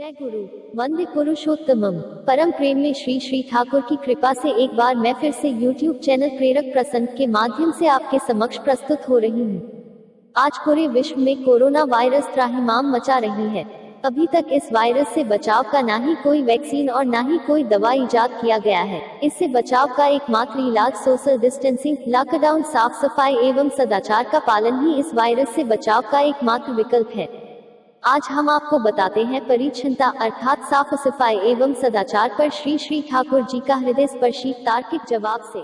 जय गुरु वंदे पुरुषोत्तमम। परम प्रेम में श्री श्री ठाकुर की कृपा से एक बार मैं फिर से YouTube चैनल प्रेरक प्रसंग के माध्यम से आपके समक्ष प्रस्तुत हो रही हूँ। आज पूरे विश्व में कोरोना वायरस त्राहिमाम मचा रही है। अभी तक इस वायरस से बचाव का ना ही कोई वैक्सीन और ना ही कोई दवा इजाद किया गया है। इससे बचाव का एकमात्र इलाज सोशल डिस्टेंसिंग, लॉकडाउन, साफ सफाई एवं सदाचार का पालन ही इस वायरस से बचाव का एकमात्र विकल्प है। आज हम आपको बताते हैं परिच्छन्नता अर्थात साफ सफाई एवं सदाचार पर श्री श्री ठाकुर जी का हृदय स्पर्शी तार्किक जवाब से।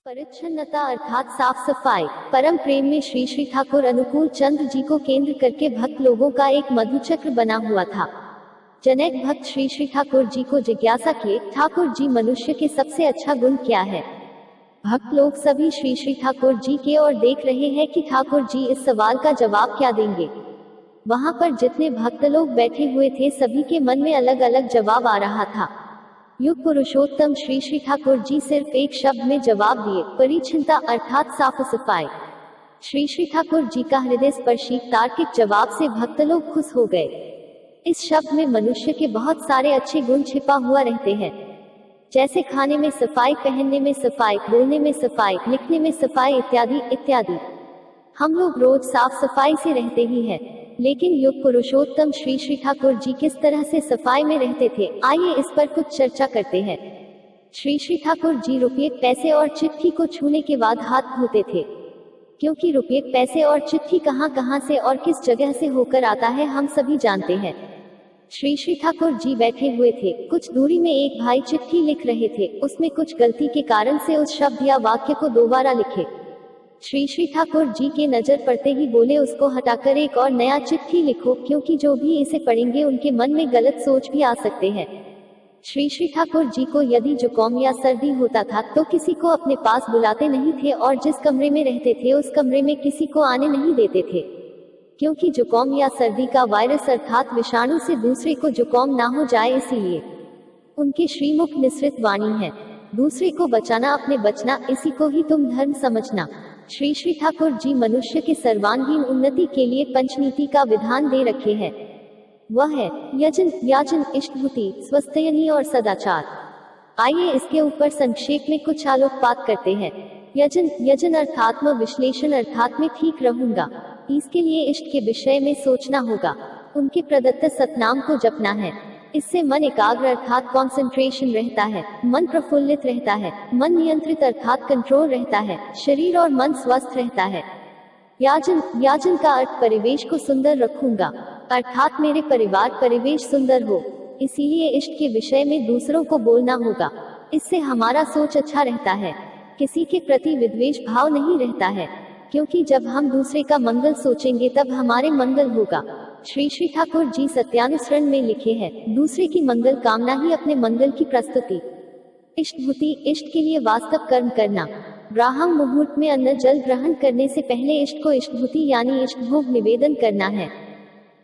परिच्छन्नता अर्थात साफ सफाई। परम प्रेम में श्री श्री ठाकुर अनुकूल चंद्र जी को केंद्र करके भक्त लोगों का एक मधुचक्र बना हुआ था। जनैक भक्त श्री श्री ठाकुर जी को जिज्ञासा किए, ठाकुर जी मनुष्य के सबसे अच्छा गुण क्या है? भक्त लोग सभी श्री श्री ठाकुर जी के ओर देख रहे हैं कि ठाकुर जी इस सवाल का जवाब क्या देंगे। वहां पर जितने भक्त लोग बैठे हुए थे सभी के मन में अलग अलग जवाब आ रहा था। युग पुरुषोत्तम श्री श्री ठाकुर जी सिर्फ एक शब्द में जवाब दिए, परिच्छन्नता अर्थात साफ सफाई। श्री श्री ठाकुर जी का हृदय स्पर्शी तार्किक जवाब से भक्त लोग खुश हो गए। इस शब्द में मनुष्य के बहुत सारे अच्छे गुण छिपा हुआ रहते हैं, जैसे खाने में सफाई, पहनने में सफाई, बोलने में सफाई, लिखने में सफाई इत्यादि इत्यादि। हम लोग रोज साफ सफाई से रहते ही हैं, लेकिन युग पुरुषोत्तम श्री श्री ठाकुर जी किस तरह से सफाई में रहते थे, आइए इस पर कुछ चर्चा करते हैं। श्री श्री ठाकुर जी रुपये, पैसे और चिट्ठी को छूने के बाद हाथ धोते थे, क्योंकि रुपये, पैसे और चिट्ठी कहां से और किस जगह से होकर आता है हम सभी जानते हैं। श्री श्री ठाकुर जी बैठे हुए थे, कुछ दूरी में एक भाई चिट्ठी लिख रहे थे, उसमें कुछ गलती के कारण से उस शब्द या वाक्य को दोबारा लिखे। श्री श्री ठाकुर जी के नजर पड़ते ही बोले, उसको हटाकर एक और नया चिट्ठी लिखो, क्योंकि जो भी इसे पढ़ेंगे उनके मन में गलत सोच भी आ सकते हैं। श्री श्री ठाकुर जी को यदि जुकाम या सर्दी होता था तो किसी को अपने पास बुलाते नहीं थे और जिस कमरे में रहते थे उस कमरे में किसी को आने नहीं देते थे, क्योंकि जुकाम या सर्दी का वायरस अर्थात विषाणु से दूसरे को जुकाम ना हो जाए, इसीलिए उनके श्रीमुख निसृत वाणी है, दूसरे को बचाना अपने बचना, इसी को ही तुम धर्म समझना। श्री श्री ठाकुर जी मनुष्य के सर्वांगीण उन्नति के लिए पंचनीति का विधान दे रखे हैं। वह है यजन, याचन, इष्टभूति, स्वस्थयनी और सदाचार। आइए इसके ऊपर संक्षेप में कुछ आलोकपात करते हैं। यजन, यजन अर्थात्म विश्लेषण अर्थात मैं ठीक रहूंगा, इसके लिए इष्ट के विषय में सोचना होगा, उनके प्रदत्त सतनाम को जपना है। इससे मन एकाग्र अर्थात कॉन्सेंट्रेशन रहता है, मन प्रफुल्लित रहता है, मन नियंत्रित अर्थात कंट्रोल रहता है, शरीर और मन स्वस्थ रहता है। याजन, याजन का अर्थ परिवेश को सुंदर रखूंगा, अर्थात मेरे परिवार परिवेश सुंदर हो, इसीलिए इष्ट के विषय में दूसरों को बोलना होगा। इससे हमारा सोच अच्छा रहता है, किसी के प्रति विद्वेष भाव नहीं रहता है, क्योंकि जब हम दूसरे का मंगल सोचेंगे तब हमारे मंगल होगा। श्री श्री ठाकुर जी सत्यानुसरण में लिखे हैं, दूसरे की मंगल कामना ही अपने मंगल की प्रस्तुति। इष्टभूति, इष्ट के लिए वास्तव कर्म करना। ब्राह्म मुहूर्त में अन्न जल ग्रहण करने से पहले इष्ट को इष्टभूति यानी इष्टभोग निवेदन करना है।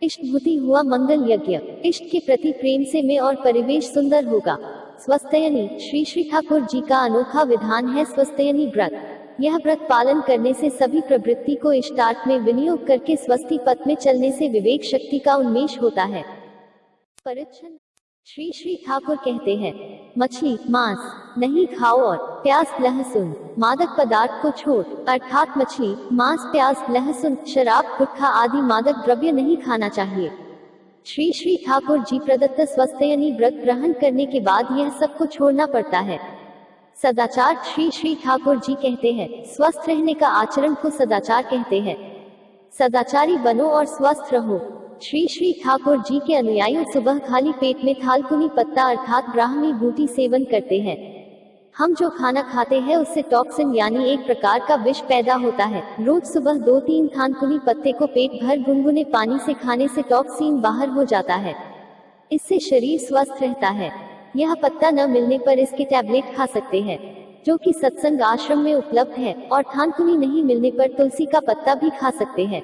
इष्टभूति हुआ मंगल यज्ञ, इष्ट के प्रति प्रेम से में और परिवेश सुंदर होगा। स्वस्थयनी, श्री श्री ठाकुर जी का अनोखा विधान है स्वस्थयनी व्रत। यह व्रत पालन करने से सभी प्रवृत्ति को इष्टार्थ में विनियोग करके स्वस्थि पथ में चलने से विवेक शक्ति का उन्मेष होता है। परिच्छन श्री श्री ठाकुर कहते हैं, मछली मांस नहीं खाओ और प्याज लहसुन मादक पदार्थ को छोड़, अर्थात मछली मांस प्याज लहसुन शराब गुटखा आदि मादक द्रव्य नहीं खाना चाहिए। श्री श्री ठाकुर जी प्रदत्त स्वस्थयनी व्रत ग्रहण करने के बाद यह सबको छोड़ना पड़ता है। सदाचार, श्री श्री ठाकुर जी कहते हैं, स्वस्थ रहने का आचरण को सदाचार कहते हैं। सदाचारी बनो और स्वस्थ रहो। श्री श्री ठाकुर जी के अनुयायी सुबह खाली पेट में थालकुनी पत्ता अर्थात ब्राह्मी बूटी सेवन करते हैं। हम जो खाना खाते हैं उससे टॉक्सिन यानी एक प्रकार का विष पैदा होता है। रोज सुबह 2-3 थालकुनी पत्ते को पेट भर गुनगुने पानी से खाने से टॉक्सिन बाहर हो जाता है, इससे शरीर स्वस्थ रहता है। यह पत्ता न मिलने पर इसके टैबलेट खा सकते हैं, जो कि सत्संग आश्रम में उपलब्ध है, और थानकुनी नहीं मिलने पर तुलसी का पत्ता भी खा सकते हैं।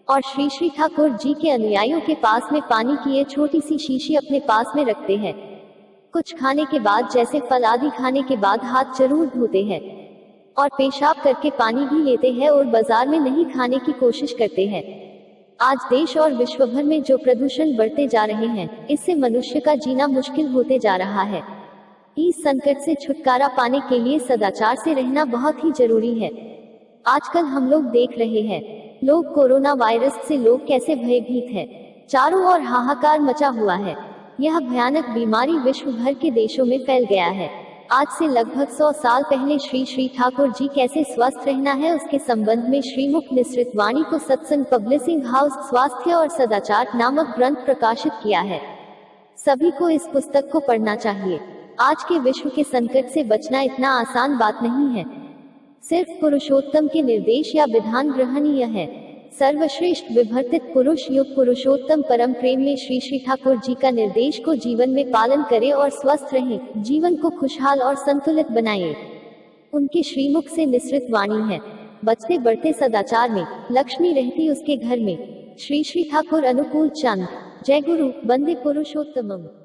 और श्री श्री ठाकुर जी के अनुयायियों के पास में पानी की ये छोटी सी शीशी अपने पास में रखते हैं। कुछ खाने के बाद जैसे फल आदि खाने के बाद हाथ जरूर धोते हैं और पेशाब करके पानी भी लेते हैं और बाजार में नहीं खाने की कोशिश करते हैं। आज देश और विश्व भर में जो प्रदूषण बढ़ते जा रहे हैं, इससे मनुष्य का जीना मुश्किल होते जा रहा है। इस संकट से छुटकारा पाने के लिए सदाचार से रहना बहुत ही जरूरी है। आजकल हम लोग देख रहे हैं, लोग कोरोना वायरस से लोग कैसे भयभीत है। चारों ओर हाहाकार मचा हुआ है। यह भयानक बीमारी विश्व भर के देशों में फैल गया है। आज से लगभग 100 साल पहले श्री श्री ठाकुर जी कैसे स्वस्थ रहना है उसके संबंध में श्रीमुख निसृत वाणी को सत्संग पब्लिशिंग हाउस स्वास्थ्य और सदाचार नामक ग्रंथ प्रकाशित किया है। सभी को इस पुस्तक को पढ़ना चाहिए। आज के विश्व के संकट से बचना इतना आसान बात नहीं है। सिर्फ पुरुषोत्तम के निर्देश या विधान ग्रहणीय है। सर्वश्रेष्ठ विभर्तित पुरुष युग पुरुषोत्तम परम प्रेम में श्री श्री ठाकुर जी का निर्देश को जीवन में पालन करें और स्वस्थ रहें, जीवन को खुशहाल और संतुलित बनाएं। उनके श्रीमुख से निसृत वाणी है। बचते बढ़ते सदाचार में लक्ष्मी रहती उसके घर में। श्री श्री ठाकुर अनुकूल चंद। जय गुरु। वंदे पुरुषोत्तमम।